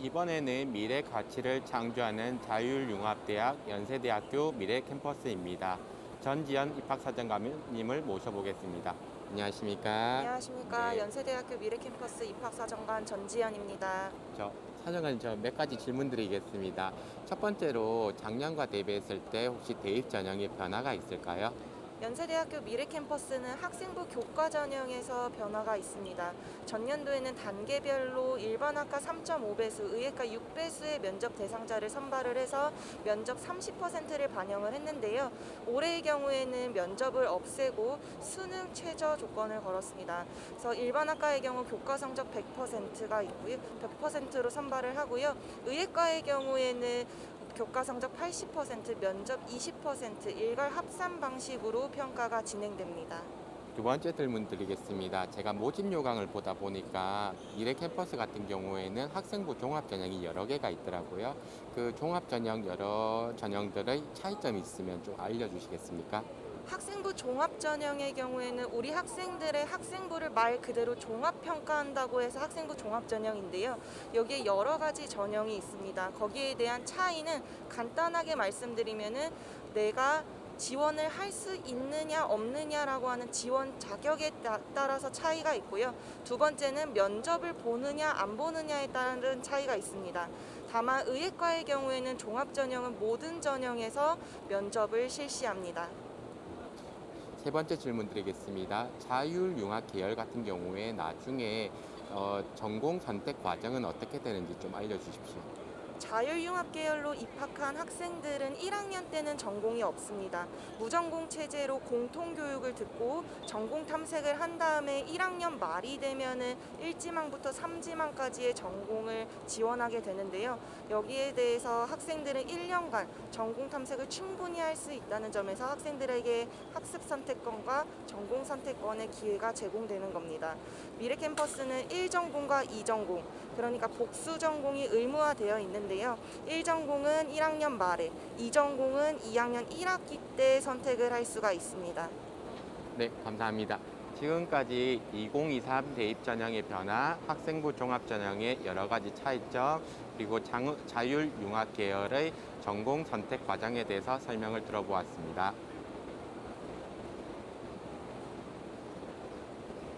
이번에는 미래 가치를 창조하는 자율융합대학 연세대학교 미래 캠퍼스입니다. 전지현 입학사정관님을 모셔보겠습니다. 안녕하십니까? 안녕하십니까. 네, 연세대학교 미래캠퍼스 입학사정관 전지현입니다. 사정관님 몇 가지 질문 드리겠습니다. 첫 번째로 작년과 대비했을 때 혹시 대입 전형에 변화가 있을까요? 연세대학교 미래캠퍼스는 학생부 교과 전형에서 변화가 있습니다. 전년도에는 단계별로 일반 학과 3.5배수, 의예과 6배수의 면접 대상자를 선발을 해서 면접 30%를 반영을 했는데요. 올해의 경우에는 면접을 없애고 수능 최저 조건을 걸었습니다. 그래서 일반 학과의 경우 교과 성적 100%가 있고요. 100%로 선발을 하고요. 의예과의 경우에는 교과 성적 80%, 면접 20%, 일괄 합산 방식으로 평가가 진행됩니다. 두 번째 질문 드리겠습니다. 제가 모집 요강을 보다 보니까 미래 캠퍼스 같은 경우에는 학생부 종합 전형이 여러 개가 있더라고요. 그 종합 전형 여러 전형들의 차이점이 있으면 좀 알려주시겠습니까? 학생부 종합 전형의 경우에는 우리 학생들의 학생부를 말 그대로 종합 평가한다고 해서 학생부 종합 전형인데요. 여기에 여러 가지 전형이 있습니다. 거기에 대한 차이는 간단하게 말씀드리면은 내가 지원을 할 수 있느냐 없느냐라고 하는 지원 자격에 따라서 차이가 있고요. 두 번째는 면접을 보느냐 안 보느냐에 따른 차이가 있습니다. 다만 의예과의 경우에는 종합 전형은 모든 전형에서 면접을 실시합니다. 세 번째 질문 드리겠습니다. 자율융합 계열 같은 경우에 나중에 전공 선택 과정은 어떻게 되는지 좀 알려주십시오. 자율융합 계열로 입학한 학생들은 1학년 때는 전공이 없습니다. 무전공 체제로 공통교육을 듣고 전공 탐색을 한 다음에 1학년 말이 되면은 1지망부터 3지망까지의 전공을 지원하게 되는데요. 여기에 대해서 학생들은 1년간 전공 탐색을 충분히 할 수 있다는 점에서 학생들에게 학습 선택권과 전공 선택권의 기회가 제공되는 겁니다. 미래 캠퍼스는 1전공과 2전공, 그러니까 복수 전공이 의무화되어 있는데요. 1전공은 1학년 말에, 2전공은 2학년 1학기 때 선택을 할 수가 있습니다. 네, 감사합니다. 지금까지 2023 대입 전형의 변화, 학생부 종합 전형의 여러 가지 차이점, 그리고 자율융합 계열의 전공 선택 과정에 대해서 설명을 들어보았습니다.